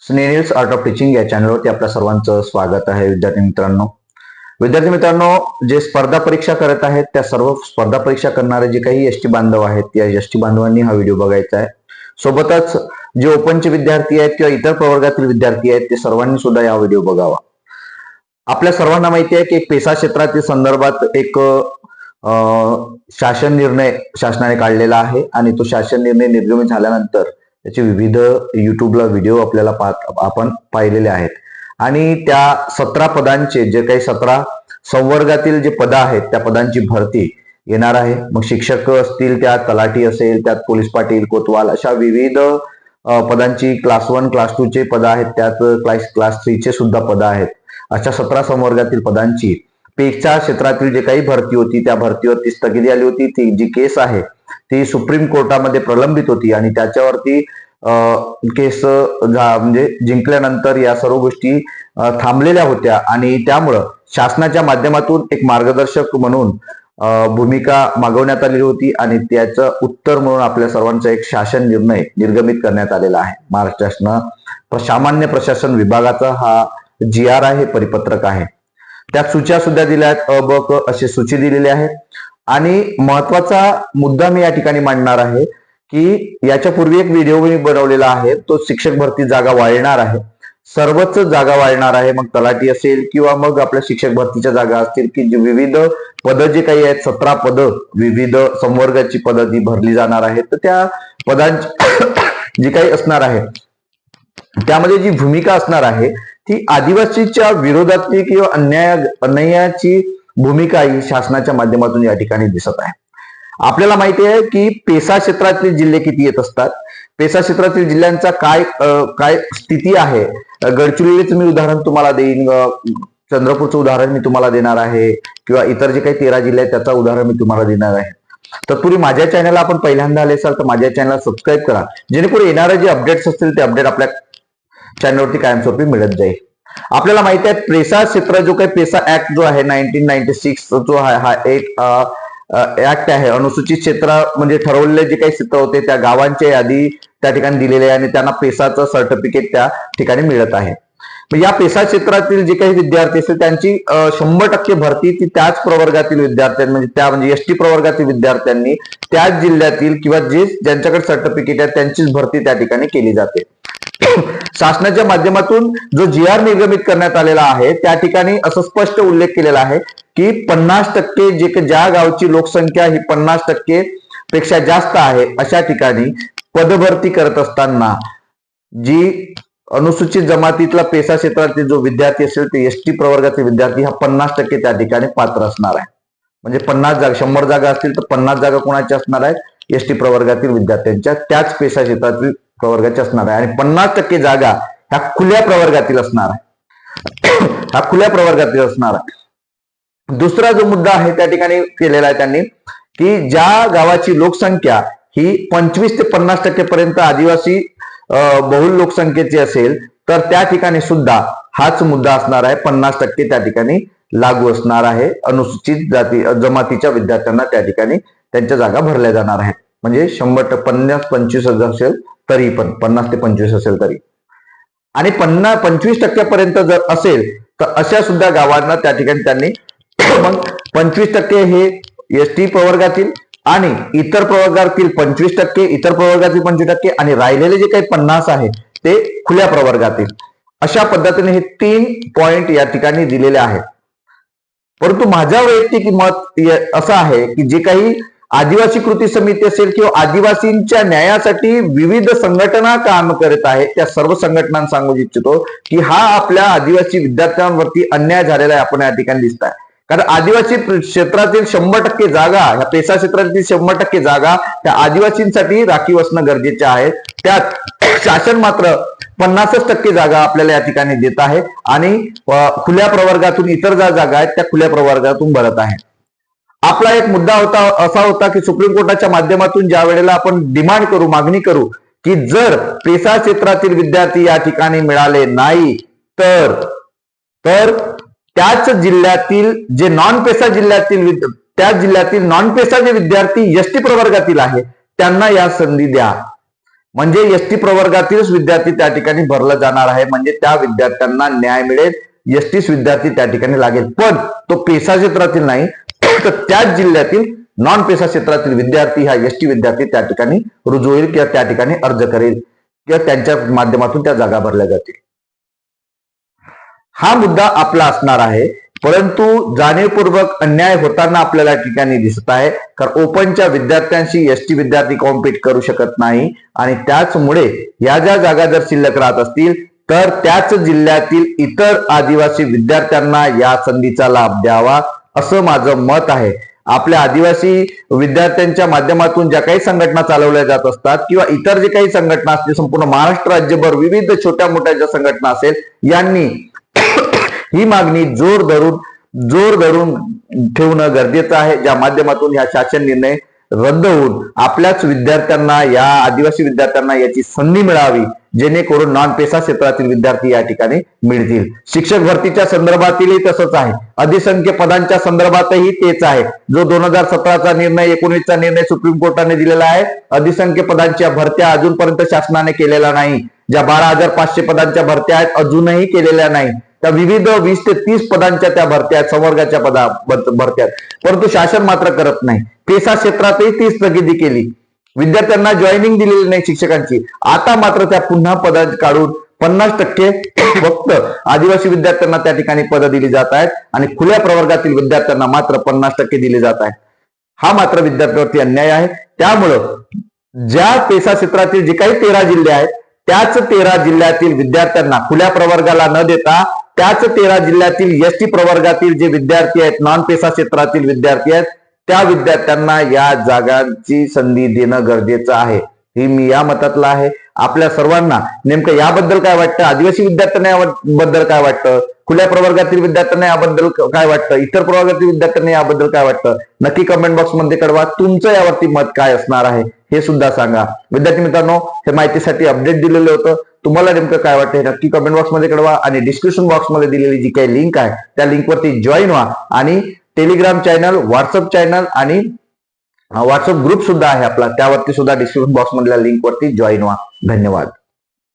स्नेहिल्स art of teaching या चॅनलवरती आपल्या सर्वांचं स्वागत आहे. विद्यार्थी मित्रांनो, जे स्पर्धा परीक्षा करत आहेत त्या सर्व स्पर्धा परीक्षा करणारे जे काही एसटी बांधव आहेत त्या एसटी बांधवांनी हा व्हिडिओ बघायचा आहे. सोबतच जे ओपनचे विद्यार्थी आहेत किंवा इतर प्रवर्गातील विद्यार्थी आहेत ते सर्वांनी सुद्धा हा व्हिडिओ बघावा. आपल्या सर्वांना माहिती आहे की एक पेसा क्षेत्रातील संदर्भात एक शासन निर्णय शासनाने काढलेला आहे आणि तो शासन निर्णय निर्गमित झाल्यानंतर त्याचे विविध युट्यूबला व्हिडिओ आपल्याला आपण पाहिलेले आहेत आणि त्या 17 पदांचे जे काही 17 संवर्गातील जे पद आहेत त्या पदांची भरती येणार आहे. मग शिक्षक असतील, त्यात तलाठी असेल, त्यात पोलीस पाटील, कोतवाल अशा विविध पदांची क्लास 1 क्लास 2 चे पद आहेत, त्यात क्लास 3 चे सुद्धा पद आहेत. अशा 17 संवर्गातील पदांची पेसा क्षेत्रातील जे काही भरती होती त्या भरतीवरती स्थगिती आली होती. ती जी केस आहे ती सुप्रीम कोर्टामध्ये प्रलंबित होती आणि त्याच्यावरती केस म्हणजे जिंकल्यानंतर या सर्व गोष्टी थांबलेल्या होत्या आणि त्यामुळं शासनाच्या माध्यमातून एक मार्गदर्शक म्हणून भूमिका मागवण्यात आलेली होती आणि त्याचं उत्तर म्हणून आपल्या सर्वांचा एक शासन निर्णय निर्गमित करण्यात आलेला आहे. महाराष्ट्र शासन सामान्य प्रशासन विभागाचा हा GR आहे, परिपत्रक आहे. त्यात सूच्या सुद्धा दिल्या आहेत, अ ब क अशी सूची दिलेली आहे. आणि महत्वाचा मुद्दा मी या ठिकाणी मांडणार आहे की याच्यापूर्वी एक व्हिडिओ मी बनवलेला आहे, तो शिक्षक भरती जागा वाढणार आहे, सर्वच जागा वाढणार आहे. मग तलाठी असेल किंवा मग आपल्या शिक्षक भरतीच्या जागा असतील की जे विविध पद जे काही आहेत 17 पद विविध संवर्गाची पद ती भरली जाणार आहेत. तर त्या पदांची जी काही असणार आहे त्यामध्ये जी भूमिका असणार आहे ती आदिवासीच्या विरोधातली किंवा अन्यायाची भूमिका ही शासनाच्या माध्यमातून या ठिकाणी दिसत आहे. आपल्याला माहिती आहे की पेसा क्षेत्रातील जिल्हे किती येत असतात, पेसा क्षेत्रातील जिल्ह्यांचा काय स्थिती आहे. गडचिरोलीचं मी उदाहरण तुम्हाला देईन, चंद्रपूरचं उदाहरण मी तुम्हाला देणार आहे किंवा इतर जे काही 13 जिल्हे आहेत त्याचं उदाहरण मी तुम्हाला देणार आहे. तत्पूर्वी माझ्या चॅनलला आपण पहिल्यांदा आले असाल तर माझ्या चॅनलला सबस्क्राईब करा, जेणेकरून येणारे जे अपडेट्स असतील ते अपडेट आपल्या चॅनलवरती कायमस्वरूपी मिळत जाईल. आपल्याला माहिती आहे पेसा क्षेत्र जो काही पेसा ऍक्ट जो आहे 1996 जो आहे हा एक ऍक्ट आहे. अनुसूचित क्षेत्र म्हणजे ठरवलेले जे काही क्षेत्र होते त्या गावांच्या यादी त्या ठिकाणी दिलेले आहे आणि त्यांना पेसाचं सर्टिफिकेट त्या ठिकाणी मिळत आहे. या पेसा क्षेत्रातील जे काही विद्यार्थी असतील त्यांची 100% भरती ती त्याच प्रवर्गातील विद्यार्थ्यांनी म्हणजे एसटी प्रवर्गातील विद्यार्थ्यांनी त्याच जिल्ह्यातील किंवा ज्यांच्याकडे सर्टिफिकेट आहे त्यांचीच भरती त्या ठिकाणी केली जाते. शासनाच्या माध्यमातून जो GR निर्गमित करण्यात आलेला आहे त्या ठिकाणी असं स्पष्ट उल्लेख केलेला आहे की 50% ज्या गावची लोकसंख्या ही 50% पेक्षा जास्त आहे अशा ठिकाणी पदभरती करत असताना जी अनुसूचित जमातीतला पेसा क्षेत्रातील जो विद्यार्थी असेल ते एसटी प्रवर्गातील विद्यार्थी हा 50% त्या ठिकाणी पात्र असणार आहे. म्हणजे 50 जागा 100 जागा असतील तर 50 जागा कोणाच्या असणार आहेत, एसटी प्रवर्गातील विद्यार्थ्यांच्या त्याच पेसा क्षेत्रातील प्रवर्गाची असणार आहे आणि 50% जागा ह्या खुल्या प्रवर्गातील असणार आहे. हा खुल्या प्रवर्गातील असणार आहे. दुसरा जो मुद्दा आहे त्या ठिकाणी केलेला आहे त्यांनी की ज्या गावाची लोकसंख्या ही 25 ते 50% पर्यंत आदिवासी बहुल लोकसंख्येची असेल तर त्या ठिकाणी सुद्धा हाच मुद्दा असणार आहे. 50% त्या ठिकाणी लागू असणार आहे. अनुसूचित जमातीच्या विद्यार्थ्यांना त्या ठिकाणी त्यांच्या जागा भरल्या जाणार आहेत. म्हणजे 50-25 असेल तरी पण 50 ते 25 असेल तरी आणि 25% पर्यंत जर असेल तर अशा सुद्धा गावांना त्या ठिकाणी त्यांनी मग 25% हे एसटी प्रवर्गातील आणि इतर प्रवर्गातील 25%, इतर प्रवर्गातील 25% आणि राहिलेले जे काही 50 आहे ते खुल्या प्रवर्गातील, अशा पद्धतीने हे 3 पॉइंट या ठिकाणी दिलेले आहेत. परंतु माझ्या वैयक्तिक मत असं आहे की जे काही आदिवासी कृती समिती असेल किंवा आदिवासींच्या न्यायासाठी विविध संघटना काम करत आहेत त्या सर्व संघटनांना सांगू इच्छितो की हा आपल्या आदिवासी विद्यार्थ्यांवरती अन्याय झालेला आहे. आपण या ठिकाणी दिसत आहे कारण आदिवासी क्षेत्रातील 100% जागा ह्या पेसा क्षेत्रातील 100% जागा त्या आदिवासींसाठी राखीव असणं गरजेचे आहे. त्यात शासन मात्र 50% जागा आपल्याला या ठिकाणी देत आहे आणि खुल्या प्रवर्गातून इतर ज्या जागा आहेत त्या खुल्या प्रवर्गातून भरत आहे. आपला एक मुद्दा असा होता की सुप्रीम कोर्टाच्या माध्यमातून ज्या वेळेला आपण डिमांड करू, मागणी करू की जर पेसा क्षेत्रातील विद्यार्थी या ठिकाणी मिळाले नाही तर त्याच जिल्ह्यातील जे नॉन पेसा जिल्ह्यातील त्या जिल्ह्यातील नॉन पेसा जे विद्यार्थी एसटी प्रवर्गातील आहे त्यांना या संधी द्या. म्हणजे एसटी प्रवर्गातीलच विद्यार्थी त्या ठिकाणी भरलं जाणार आहे, म्हणजे त्या विद्यार्थ्यांना न्याय मिळेल, एसटीच विद्यार्थी त्या ठिकाणी लागेल. पण तो पेसा क्षेत्रातील नाही, तर त्याच जिल्ह्यातील नॉन पेसा क्षेत्रातील विद्यार्थी हा एसटी विद्यार्थी त्या ठिकाणी रुजू होईल किंवा त्या ठिकाणी अर्ज करेल किंवा त्यांच्या माध्यमातून त्या जागा भरल्या जातील. हा मुद्दा आपला असणार आहे. परंतु जाणीवपूर्वक अन्याय होताना आपल्याला ठिकाणी दिसत आहे, कारण ओपनच्या विद्यार्थ्यांशी एसटी विद्यार्थी कॉम्पिट करू शकत नाही आणि त्याचमुळे या ज्या जागा जर शिल्लक राहत असतील तर त्याच जिल्ह्यातील इतर आदिवासी विद्यार्थ्यांना या संधीचा लाभ द्यावा असं माझं मत आहे. आपल्या आदिवासी विद्यार्थ्यांच्या माध्यमातून ज्या काही संघटना चालवल्या जात असतात किंवा इतर जे काही संघटना असतील, संपूर्ण महाराष्ट्र राज्यभर विविध छोट्या मोठ्या ज्या संघटना असेल, यांनी ही मागणी जोर धरून ठेवणं गरजेचं आहे, ज्या माध्यमातून या शासन निर्णय रद्द होऊन आपल्याच विद्यार्थ्यांना, या आदिवासी विद्यार्थ्यांना याची संधी मिळावी, जेणेकरून नॉन पेसा क्षेत्रातील विद्यार्थी या ठिकाणी मिळतील. शिक्षक भरतीच्या संदर्भातीलही तसंच आहे, अधिसंख्य पदांच्या संदर्भातही तेच आहे. जो 2017चा निर्णय, 19चा निर्णय सुप्रीम कोर्टाने दिलेला आहे, अधिसंख्य पदांच्या भरत्या अजूनपर्यंत शासनाने केलेल्या नाही. ज्या 12,500 पदांच्या भरत्या आहेत अजूनही केलेल्या नाही. त्या विविध 20 ते 30 पदांच्या त्या भरत्या आहेत, संवर्गाच्या भरत्या आहेत, परंतु शासन मात्र करत नाही. पेसा क्षेत्रातही ती स्थगिती केली, विद्यार्थ्यांना जॉईनिंग दिलेली नाही शिक्षकांची. आता मात्र त्या पुन्हा पद काढून 50% फक्त आदिवासी विद्यार्थ्यांना त्या ठिकाणी पदं दिली जात आहेत आणि खुल्या प्रवर्गातील विद्यार्थ्यांना मात्र 50% दिली जात आहेत. हा मात्र विद्यार्थ्यांवरती अन्याय आहे. त्यामुळं ज्या पेसा क्षेत्रातील जे काही 13 जिल्हे आहेत, त्याच 13 जिल्ह्यातील विद्यार्थ्यांना खुल्या प्रवर्गाला न देता त्याच 13 जिल्ह्यातील एसटी प्रवर्गातील जे विद्यार्थी आहेत, नॉन पेसा क्षेत्रातील विद्यार्थी आहेत, त्या विद्यार्थ्यांना या जागांची संधी देणं गरजेचं आहे. ही मी या मतातला आहे. आपल्या सर्वांना नेमकं याबद्दल काय वाटतं, आदिवासी विद्यार्थ्यांना याबद्दल काय वाटतं, खुल्या प्रवर्गातील विद्यार्थ्यांना याबद्दल काय वाटतं, इतर प्रवर्गातील विद्यार्थ्यांना याबद्दल काय वाटतं, नक्की कमेंट बॉक्स मध्ये कळवा. तुमचं यावरती मत काय असणार आहे हे सुद्धा सांगा. विद्यार्थी मित्रांनो, हे माहितीसाठी अपडेट दिलेलं होतं. तुम्हाला नेमकं काय वाटतं हे नक्की कमेंट बॉक्स मध्ये कळवा आणि डिस्क्रिप्शन बॉक्स मध्ये दिलेली जी काही लिंक आहे त्या लिंकवरती जॉईन व्हा आणि टेलिग्राम चॅनल, व्हॉट्सअप चॅनल आणि व्हॉट्सअप ग्रुप सुद्धा आहे आपला, त्यावरती सुद्धा डिस्क्रिप्शन बॉक्स मधल्या लिंक वरती जॉईन व्हा. धन्यवाद.